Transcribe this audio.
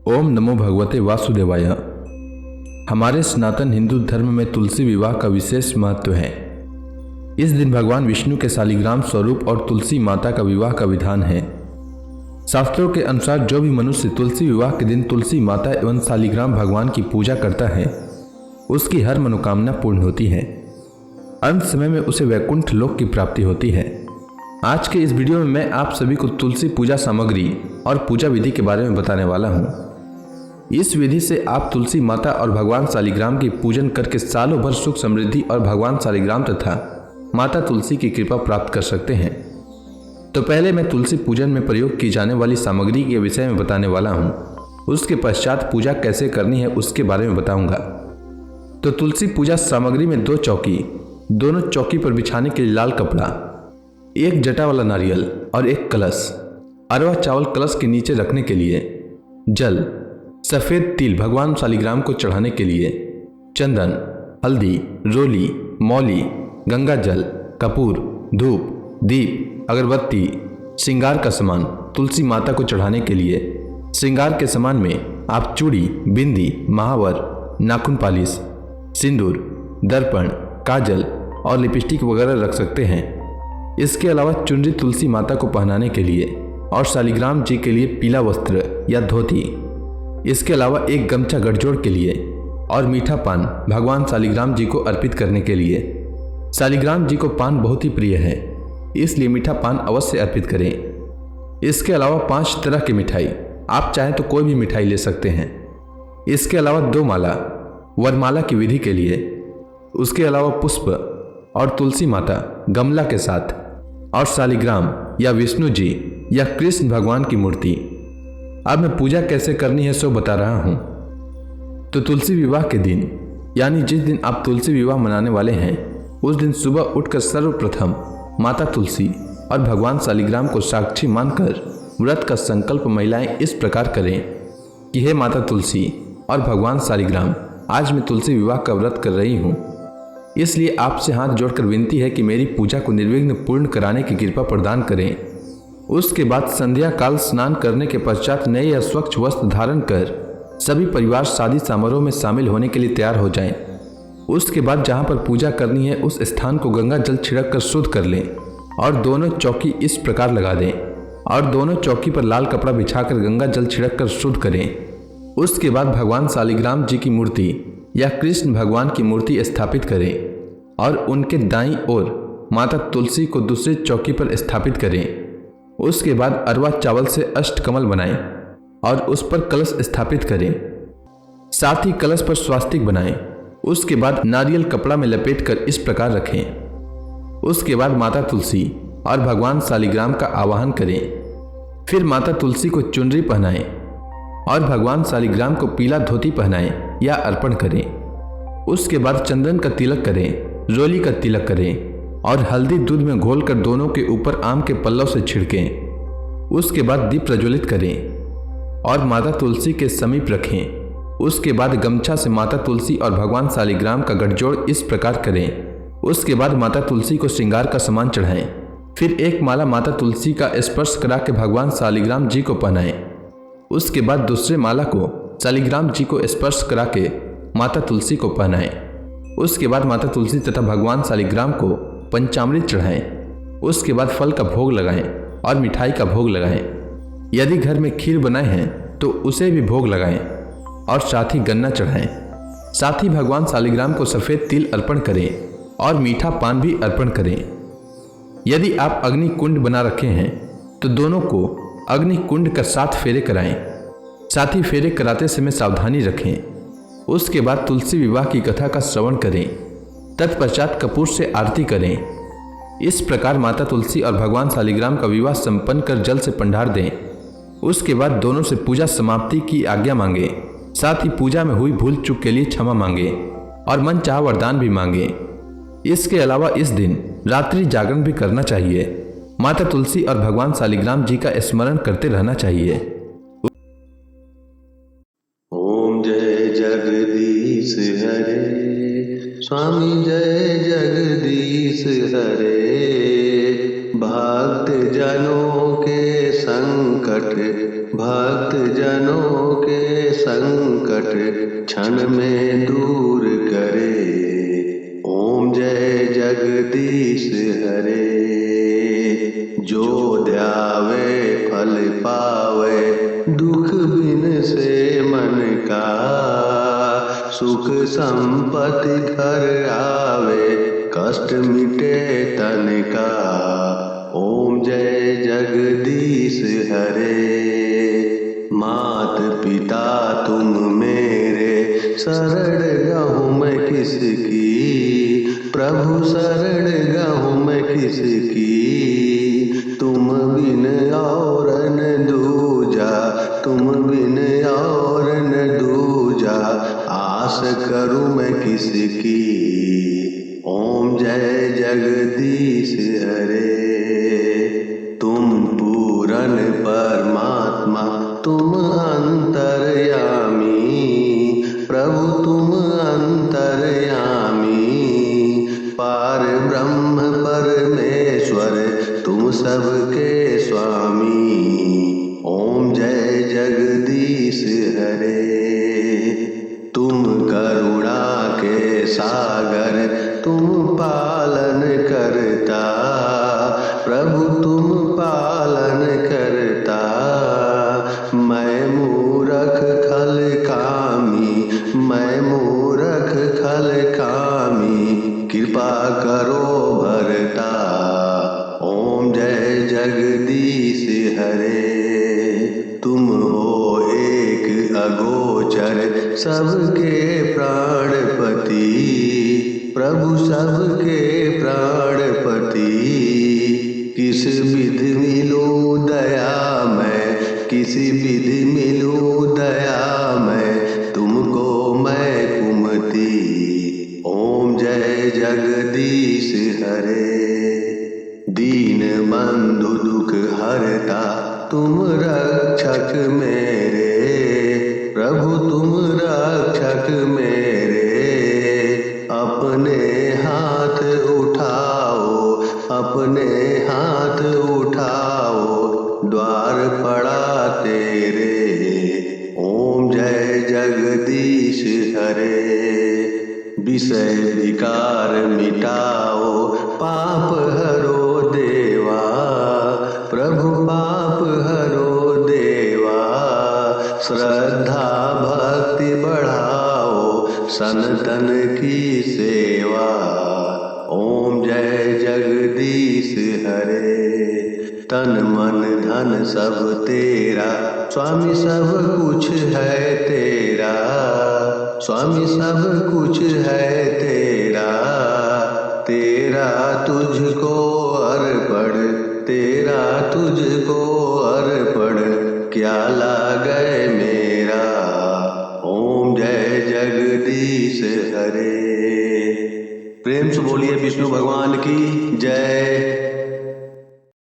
ओम नमो भगवते वासुदेवाय। हमारे सनातन हिंदू धर्म में तुलसी विवाह का विशेष महत्व है। इस दिन भगवान विष्णु के शालिग्राम स्वरूप और तुलसी माता का विवाह का विधान है। शास्त्रों के अनुसार जो भी मनुष्य तुलसी विवाह के दिन तुलसी माता एवं शालिग्राम भगवान की पूजा करता है उसकी हर मनोकामना पूर्ण होती है। अंत समय में उसे वैकुंठ लोक की प्राप्ति होती है। आज के इस वीडियो में मैं आप सभी को तुलसी पूजा सामग्री और पूजा विधि के बारे में बताने वाला हूँ। इस विधि से आप तुलसी माता और भगवान शालिग्राम की पूजन करके सालों भर सुख समृद्धि और भगवान शालिग्राम तथा माता तुलसी की कृपा प्राप्त कर सकते हैं। तो पहले मैं तुलसी पूजन में प्रयोग की जाने वाली सामग्री के विषय में बताने वाला हूँ। उसके पश्चात पूजा कैसे करनी है उसके बारे में बताऊंगा। तो तुलसी पूजा सामग्री में 2 चौकी, दोनों चौकी पर बिछाने के लिए लाल कपड़ा, 1 जटा वाला नारियल और 1 कलश, अरवा चावल कलश के नीचे रखने के लिए, जल, सफेद तिल भगवान शालिग्राम को चढ़ाने के लिए, चंदन, हल्दी, रोली, मौली, गंगा जल, कपूर, धूप, दीप, अगरबत्ती, श्रृंगार का सामान तुलसी माता को चढ़ाने के लिए। श्रृंगार के सामान में आप चूड़ी, बिंदी, महावर, नाखून पालिश, सिंदूर, दर्पण, काजल और लिपस्टिक वगैरह रख सकते हैं। इसके अलावा चुनरी तुलसी माता को पहनाने के लिए और शालिग्राम जी के लिए पीला वस्त्र या धोती। इसके अलावा 1 गमछा गठजोड़ के लिए और मीठा पान भगवान शालिग्राम जी को अर्पित करने के लिए। शालिग्राम जी को पान बहुत ही प्रिय है, इसलिए मीठा पान अवश्य अर्पित करें। इसके अलावा 5 तरह की मिठाई, आप चाहें तो कोई भी मिठाई ले सकते हैं। इसके अलावा 2 माला वरमाला की विधि के लिए। उसके अलावा पुष्प और तुलसी माता गमला के साथ और शालिग्राम या विष्णु जी या कृष्ण भगवान की मूर्ति। अब मैं पूजा कैसे करनी है सो बता रहा हूँ। तो तुलसी विवाह के दिन यानी जिस दिन आप तुलसी विवाह मनाने वाले हैं उस दिन सुबह उठकर सर्वप्रथम माता तुलसी और भगवान शालिग्राम को साक्षी मानकर व्रत का संकल्प महिलाएं इस प्रकार करें कि हे माता तुलसी और भगवान शालिग्राम, आज मैं तुलसी विवाह का व्रत कर रही हूँ, इसलिए आपसे हाथ जोड़कर विनती है कि मेरी पूजा को निर्विघ्न पूर्ण कराने की कृपा प्रदान करें। उसके बाद संध्या काल स्नान करने के पश्चात नए या स्वच्छ वस्त्र धारण कर सभी परिवार शादी समारोह में शामिल होने के लिए तैयार हो जाएं। उसके बाद जहां पर पूजा करनी है उस स्थान को गंगा जल छिड़क कर शुद्ध कर लें और दोनों चौकी इस प्रकार लगा दें और दोनों चौकी पर लाल कपड़ा बिछाकर गंगा जल छिड़क कर शुद्ध करें। उसके बाद भगवान शालिग्राम जी की मूर्ति या कृष्ण भगवान की मूर्ति स्थापित करें और उनके दाईं ओर माता तुलसी को दूसरी चौकी पर स्थापित करें। उसके बाद अरवा चावल से अष्टकमल बनाएं और उस पर कलश स्थापित करें, साथ ही कलश पर स्वास्तिक बनाएं। उसके बाद नारियल कपड़ा में लपेटकर इस प्रकार रखें। उसके बाद माता तुलसी और भगवान शालिग्राम का आवाहन करें। फिर माता तुलसी को चुनरी पहनाएं और भगवान शालिग्राम को पीला धोती पहनाएं या अर्पण करें। उसके बाद चंदन का तिलक करें, रोली का तिलक करें और हल्दी दूध में घोलकर दोनों के ऊपर आम के पल्लव से छिड़कें। उसके बाद दीप प्रज्वलित करें और माता तुलसी के समीप रखें। उसके बाद गमछा से माता तुलसी और भगवान शालिग्राम का गठजोड़ इस प्रकार करें। उसके बाद माता तुलसी को श्रृंगार का सामान चढ़ाएं। फिर 1 माला माता तुलसी का स्पर्श करा के भगवान शालिग्राम जी को पहनाएं। उसके बाद दूसरे माला को शालिग्राम जी को स्पर्श करा के माता तुलसी को पहनाएं। उसके बाद माता तुलसी तथा भगवान शालिग्राम को पंचामृत चढ़ाएं। उसके बाद फल का भोग लगाएं और मिठाई का भोग लगाएं। यदि घर में खीर बनाए हैं तो उसे भी भोग लगाएं और साथ ही गन्ना चढ़ाएं। साथ ही भगवान शालिग्राम को सफ़ेद तिल अर्पण करें और मीठा पान भी अर्पण करें। यदि आप अग्नि कुंड बना रखे हैं तो दोनों को अग्नि कुंड का 7 फेरे कराएं। साथ ही फेरे कराते समय सावधानी रखें। उसके बाद तुलसी विवाह की कथा का श्रवण करें। तत्पश्चात कपूर से आरती करें। इस प्रकार माता तुलसी और भगवान शालिग्राम का विवाह संपन्न कर जल से पंडार दें। उसके बाद दोनों से पूजा समाप्ति की आज्ञा मांगे। साथ ही पूजा में हुई भूल चूक के लिए क्षमा मांगे और मन चाह वरदान भी मांगे। इसके अलावा इस दिन रात्रि जागरण भी करना चाहिए। माता तुलसी और भगवान शालिग्राम जी का स्मरण करते रहना चाहिए। ओम जय जगदीश हरे, स्वामी जय जगदीश हरे। भक्त जनों के संकट, भक्त जनों के संकट क्षण में दूर करे। ओम जय जगदीश हरे। जो ध्यावे फल पावे, दुख बिन से मन का, सुख संपत्ति घर आवे, कष्ट मिटे तन का। ओम जय जगदीश हरे। मात पिता तुम मेरे, शरण गहूँ मैं किसकी, प्रभु शरण गहूँ मैं किसकी। तुम बिन और न दूजा, तुम बिन और न दूजा, आस करूँ मैं किसकी। ओम जय जगदीश हरे। तुम पूरन परमात्मा, तुम अंतर्यामी, प्रभु तुम अंतर्यामी। पार ब्रह्म परमेश्वर, तुम सबके स्वामी। ओम जय जगदीश हरे। तुम करुणा के सागर, तुम पालन करता, प्रभु तुम पालन करता। मैं मूरख खल कामी, मैं मूरख खल कामी, कृपा करो भरता। ओम जय जगदीश हरे। तुम हो एक अगोचर, सबके प्राणपति, प्रभु सबके प्राणपति। किस विधि मिलूं दया मैं, किसी विधि मिलूं दया मैं, तुमको मैं कुमति। ओम जय जगदीश हरे। दीन बंधु दुख हरता, तुम रक्षक मेरे, प्रभु तुम रक्षक मेरे। अपने हाथ उठाओ, अपने हाथ उठाओ, द्वार पड़ा तेरे। ओम जय जगदीश हरे। विषय विकार मिटाओ, पाप हरो देवा, प्रभु पाप हरो देवा। श्रद्धा भक्ति बढ़ाओ, सनातन की सेवा। ओम जय जगदीश हरे। तन मन धन सब तेरा, स्वामी सब कुछ है तेरा, स्वामी सब कुछ है तेरा। तेरा तुझको अर्पण, तेरा तुझको अर्पण, क्या लागे मेरा। ओम जय जगदीश हरे। प्रेम से बोलिए विष्णु भगवान की जय।